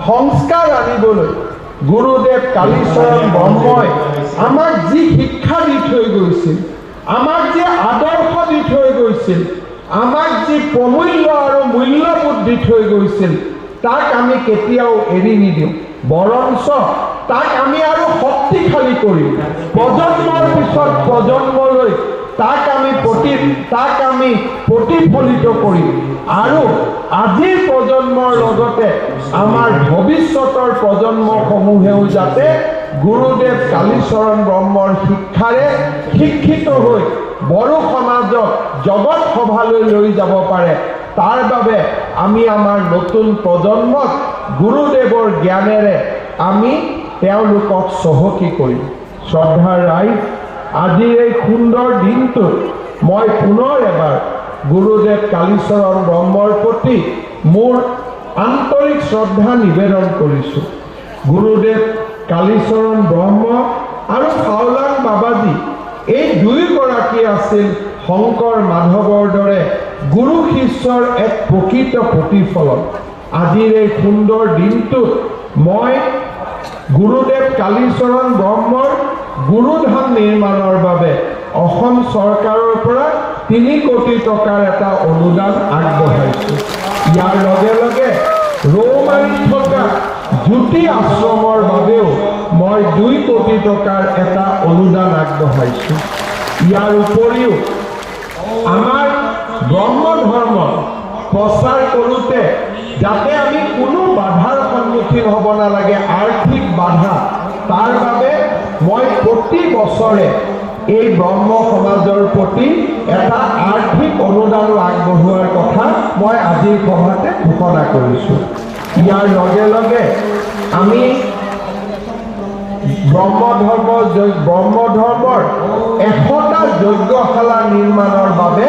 সংস্কাৰ আনিবলৈ গুৰুদেৱ কালীচৰণ ব্ৰহ্মই আমাক যি শিক্ষা দি থৈ গৈছিল, আমাক যি আদৰ্শ দি থৈ গৈছিল, আমাক যি প্ৰমূল্য আৰু মূল্যবোধ দি থৈ গৈছিল, তাক আমি কেতিয়াও এৰি নিদিওঁ। বৰঞ্চ তাক আমি আৰু শক্তিশালী কৰিম। প্ৰজন্মৰ পিছত প্ৰজন্মলৈ তাক আমি প্ৰতিফলিত কৰিম আৰু আজিৰ প্ৰজন্মৰ লগতে আমাৰ ভৱিষ্যতৰ প্ৰজন্মসমূহেও যাতে গুৰুদেৱ কালীচৰণ ব্ৰহ্মৰ শিক্ষাৰে শিক্ষিত হৈ বড়ো সমাজক জগত সভালৈ লৈ যাব পাৰে, তাৰ বাবে আমি আমাৰ নতুন প্ৰজন্মক গুৰুদেৱৰ জ্ঞানেৰে আমি তেওঁলোকক চহকী কৰিম। শ্ৰদ্ধাৰ ৰাইজ, আজিৰ এই সুন্দৰ দিনটোত মই পুনৰ এবাৰ গুৰুদেৱ কালীচৰণ ব্ৰহ্মৰ প্ৰতি মোৰ আন্তৰিক শ্ৰদ্ধা নিবেদন কৰিছোঁ। গুৰুদেৱ কালীচৰণ ব্ৰহ্ম আৰু হাওলাং বাবাজী এই দুয়োগৰাকী আছিল শংকৰ মাধৱৰ দৰে গুৰু শিষ্যৰ এক প্ৰকৃত প্ৰতিফলন। আজিৰ এই সুন্দৰ দিনটোত মই গুৰুদেৱ কালীচৰণ ব্ৰহ্মৰ গুৰুধাম নিৰ্মাণৰ বাবে অসম চৰকাৰৰ পৰা 3 কোটি টকাৰ এটা অনুদান আগবঢ়াইছোঁ। ইয়াৰ লগে লগে ৰৌমাৰীত থকা জ্যোতি আশ্ৰমৰ বাবেও মই 2 কোটি টকাৰ এটা অনুদান আগবঢ়াইছোঁ। ইয়াৰ উপৰিও আমাৰ ব্ৰহ্ম ধৰ্ম প্ৰচাৰ কৰোঁতে যাতে আমি কোনো বাধাৰ সন্মুখীন হ'ব নালাগে, আৰ্থিক বাধা, তাৰ বাবে মই প্ৰতি বছৰে এই ব্ৰহ্ম সমাজৰ প্ৰতি এটা আৰ্থিক অনুদানো আগবঢ়োৱাৰ কথা মই আজিৰ সভাতে ঘোষণা কৰিছোঁ। ইয়াৰ লগে লগে আমি ব্ৰহ্ম ধৰ্মৰ 100টা যজ্ঞশালা নিৰ্মাণৰ বাবে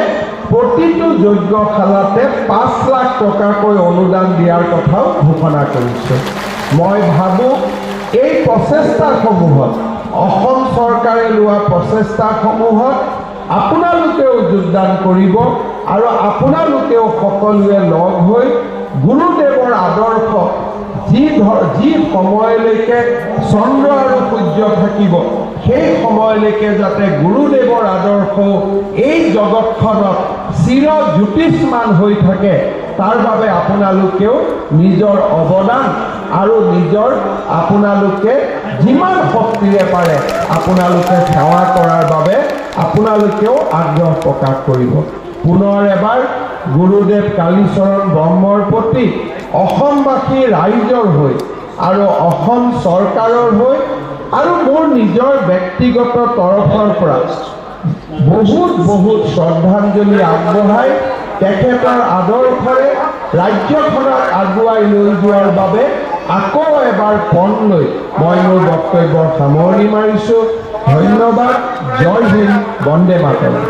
প্ৰতিটো যজ্ঞশালাতে 5 লাখ টকাকৈ অনুদান দিয়াৰ কথাও ঘোষণা কৰিছোঁ। মই ভাবোঁ এই প্ৰচেষ্টাসমূহত, অসম চৰকাৰে লোৱা প্ৰচেষ্টাসমূহত আপোনালোকেও যোগদান কৰিব আৰু আপোনালোকেও সকলোৱে লগ হৈ গুৰুদেৱৰ আদৰ্শ যি সময়লৈকে চন্দ্ৰ আৰু সূৰ্য থাকিব, সেই সময়লৈকে যাতে গুৰুদেৱৰ আদৰ্শ এই জগতখনত চিৰ জ্যোতিষ্মান হৈ থাকে, তাৰ বাবে আপোনালোকেও নিজৰ অৱদান আৰু আপোনালোকে যিমান শক্তিৰে পাৰে আপোনালোকে সেৱা কৰাৰ বাবে আপোনালোকেও আগ্ৰহ প্ৰকাশ কৰিব। পুনৰ এবাৰ গুৰুদেৱ কালীচৰণ ব্ৰহ্মৰ প্ৰতি অসমবাসী ৰাইজৰ হৈ আৰু অসম চৰকাৰৰ হৈ আৰু মোৰ নিজৰ ব্যক্তিগত তৰফৰ পৰা বহুত শ্ৰদ্ধাঞ্জলি আগবঢ়াই তেখেতৰ আদৰ্শৰে ৰাজ্যখনক আগুৱাই লৈ যোৱাৰ বাবে আকৌ এবাৰ পণ লৈ মই মোৰ বক্তব্যৰ সামৰণি মাৰিছোঁ। ধন্যবাদ। জয় Hind, Vande Mataram.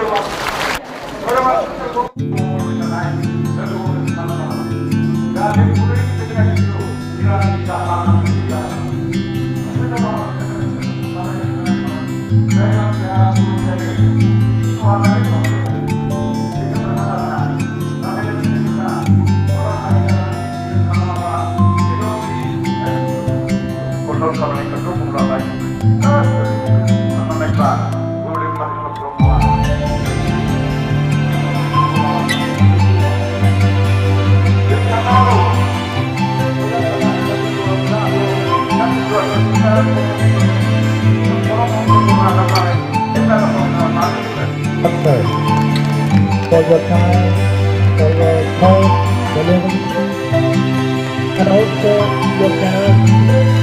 For your time, for your help, and also your parents.